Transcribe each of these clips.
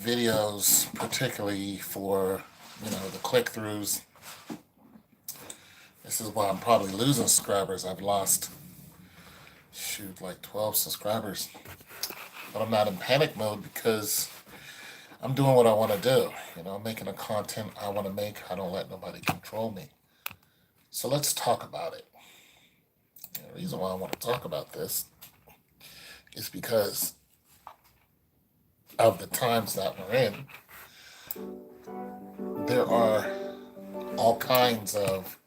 videos, particularly for the click-throughs. This is why I'm probably losing subscribers. I've lost like 12 subscribers, but I'm not in panic mode because I'm doing what I want to do. I'm making the content I want to make. I don't let nobody control me. So let's talk about it. The reason why I want to talk about this is because of the times that we're in. There are all kinds of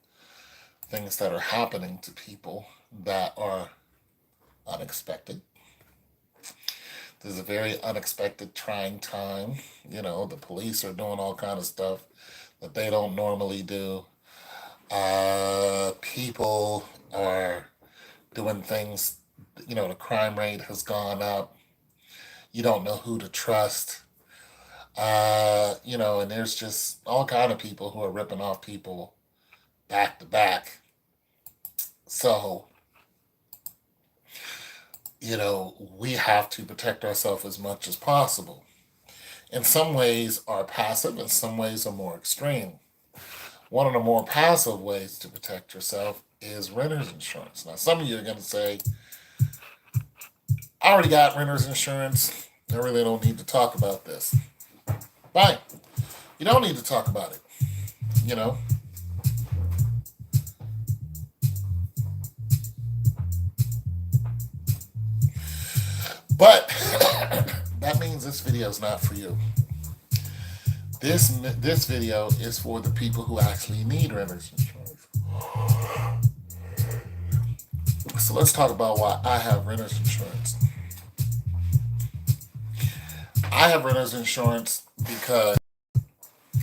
things that are happening to people that are unexpected. There's a very unexpected, trying time. The police are doing all kind of stuff that they don't normally do. People are doing things. The crime rate has gone up. You don't know who to trust. And there's just all kind of people who are ripping off people back to back. So, we have to protect ourselves as much as possible. In some ways are passive, in some ways are more extreme. One of the more passive ways to protect yourself is renter's insurance. Now, some of you are going to say, I already got renter's insurance. I really don't need to talk about this. Fine. You don't need to talk about it. You know, but that means this video is not for you. This video is for the people who actually need renter's insurance. So let's talk about why I have renter's insurance. I have renter's insurance because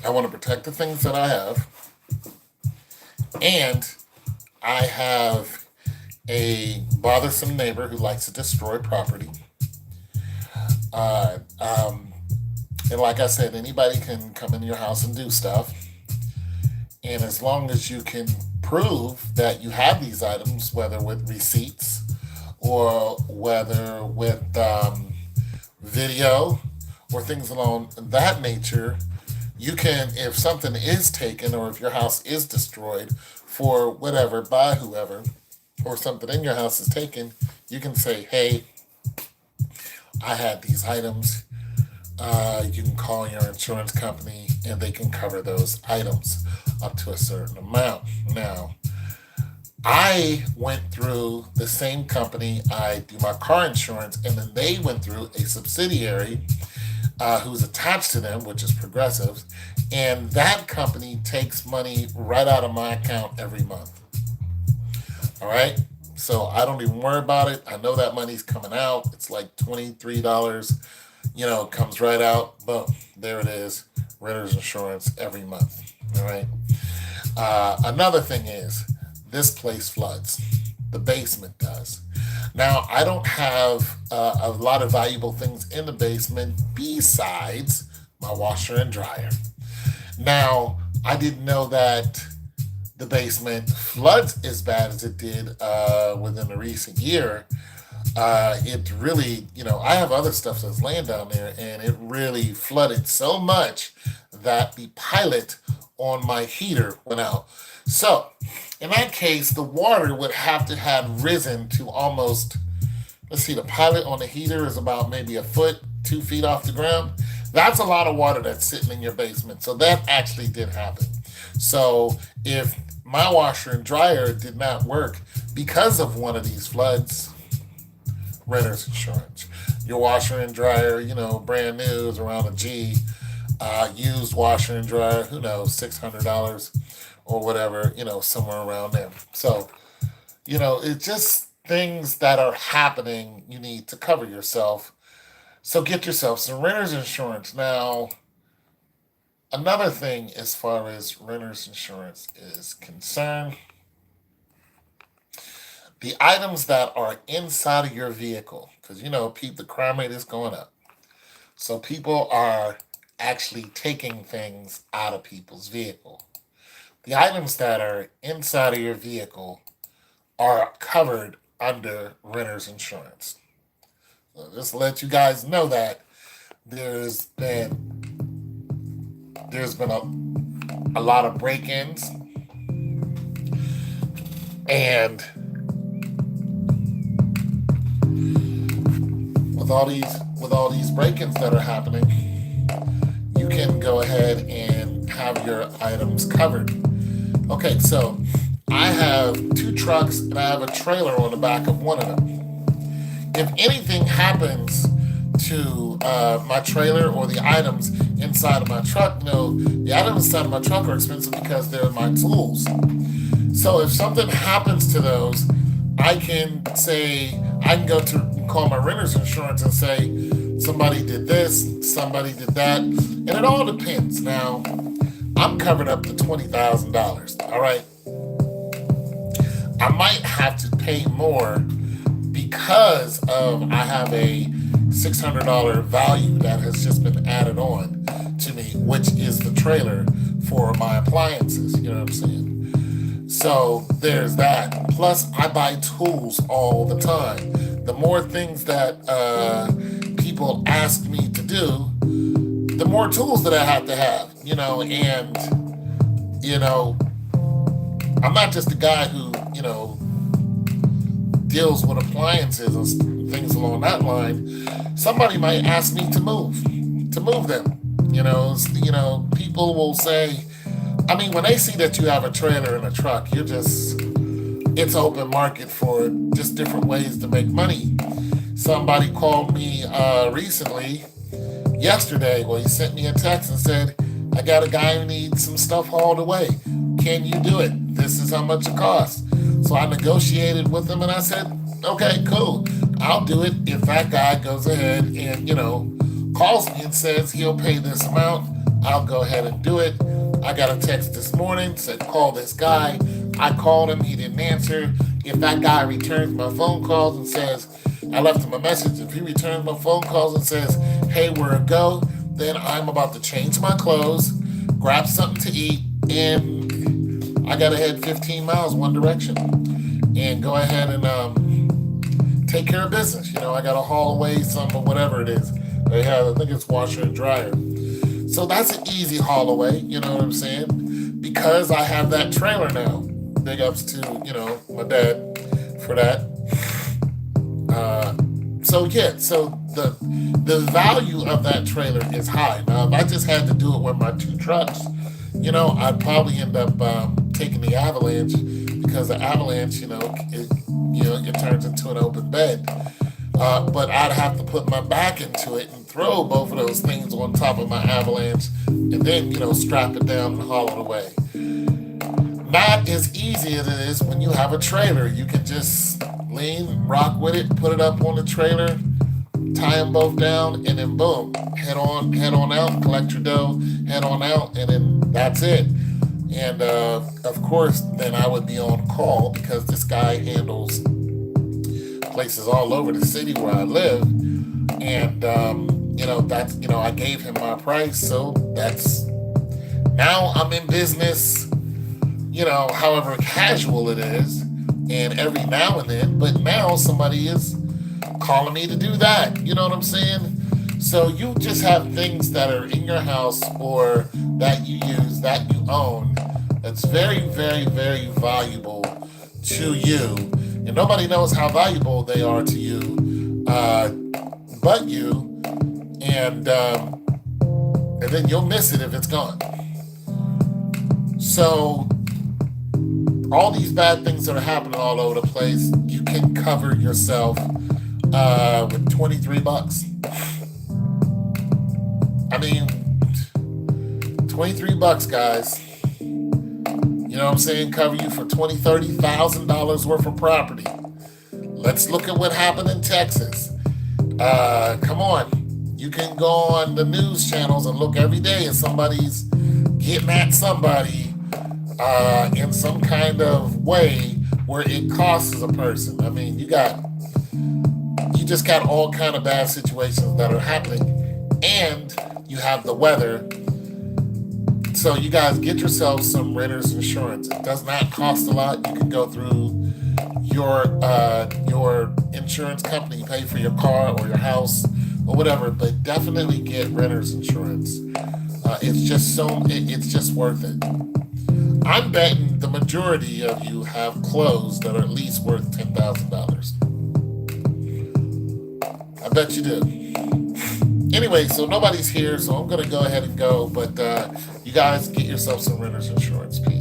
I want to protect the things that I have, and I have a bothersome neighbor who likes to destroy property. Uh, um, and like I said, anybody can come in your house and do stuff. And as long as you can prove that you have these items, whether with receipts or whether with video or things along that nature, you can, if something is taken or if your house is destroyed for whatever, by whoever, or something in your house is taken, you can say, hey, I had these items. You can call your insurance company and they can cover those items up to a certain amount. Now, I went through the same company I do my car insurance, and then they went through a subsidiary who's attached to them, which is Progressive, and that company takes money right out of my account every month. All right. So I don't even worry about it. I know that money's coming out. It's like $23, comes right out. Boom. There it is. Renter's insurance every month. All right. Another thing is this place floods. The basement does. Now, I don't have a lot of valuable things in the basement besides my washer and dryer. Now, I didn't know that the basement floods as bad as it did within the recent year. It really, I have other stuff that's laying down there, and it really flooded so much that the pilot on my heater went out. So, in that case, the water would have to have risen to almost, let's see, the pilot on the heater is about maybe a foot, 2 feet off the ground. That's a lot of water that's sitting in your basement. So that actually did happen. So if my washer and dryer did not work because of one of these floods, renter's insurance. Your washer and dryer, brand new is around a G. Used washer and dryer, who knows, $600 or whatever, somewhere around there. So, it's just things that are happening. You need to cover yourself. So get yourself some renter's insurance. Now, another thing as far as renter's insurance is concerned, the items that are inside of your vehicle, because the crime rate is going up. So people are actually taking things out of people's vehicle. The items that are inside of your vehicle are covered under renter's insurance. So just to let you guys know that there's been there's been a lot of break-ins, and with all these break-ins that are happening, you can go ahead and have your items covered. Okay, so I have two trucks and I have a trailer on the back of one of them. If anything happens to my trailer or the items inside of my truck, the items inside of my truck are expensive because they're my tools. So if something happens to those, I can go to call my renter's insurance and say, somebody did this, somebody did that, and it all depends. Now, I'm covered up to $20,000, all right? I might have to pay more because I have a $600 value that has just been added on to me, which is the trailer for my appliances, you know what I'm saying? So there's that. Plus, I buy tools all the time. The more things that people ask me to do, the more tools that I have to have, and, I'm not just a guy who, deals with appliances and things along that line. Somebody might ask me to move them. People will say, when they see that you have a trailer and a truck, it's open market for just different ways to make money. Somebody called me recently, yesterday, he sent me a text and said, I got a guy who needs some stuff hauled away. Can you do it? This is how much it costs. So I negotiated with him and I said, okay, cool. I'll do it if that guy goes ahead and, calls me and says he'll pay this amount. I'll go ahead and do it. I got a text this morning, said call this guy. I called him, he didn't answer. If that guy returns my phone calls and says, I left him a message. If he returns my phone calls and says, hey, we're a go, then I'm about to change my clothes, grab something to eat, and I gotta head 15 miles one direction and go ahead and take care of business. I gotta haul away some of whatever it is they have. I think it's washer and dryer. So that's an easy haul away, you know what I'm saying? Because I have that trailer now. Big ups to, my dad for that. So the value of that trailer is high. Now, if I just had to do it with my two trucks, I'd probably end up taking the Avalanche, because the Avalanche, it turns into an open bed. But I'd have to put my back into it and throw both of those things on top of my Avalanche and then, strap it down and haul it away. Not as easy as it is when you have a trailer. You can just lean, rock with it, put it up on the trailer, tie them both down, and then boom, head on out, collect your dough, head on out, and then that's it. And of course, then I would be on call because this guy handles places all over the city where I live. And, I gave him my price. So now I'm in business, however casual it is, and every now and then, but now somebody is calling me to do that. You know what I'm saying? So you just have things that are in your house or that you use, that you own, that's very, very, very valuable to you. And nobody knows how valuable they are to you but you. And then you'll miss it if it's gone. So all these bad things that are happening all over the place, you can cover yourself with $23. $23, guys. You know what I'm saying? Cover you for $20,000, $30,000 worth of property. Let's look at what happened in Texas. Come on. You can go on the news channels and look every day and somebody's getting at somebody in some kind of way where it costs a person. You just got all kind of bad situations that are happening, and you have the weather. So you guys get yourself some renter's insurance. It does not cost a lot. You can go through your insurance company, pay for your car or your house or whatever, but definitely get renter's insurance. It's just worth it. I'm betting the majority of you have clothes that are at least worth $10,000. I bet you do. Anyway, so nobody's here, so I'm gonna go ahead and go. But you guys get yourself some renter's insurance. Peace.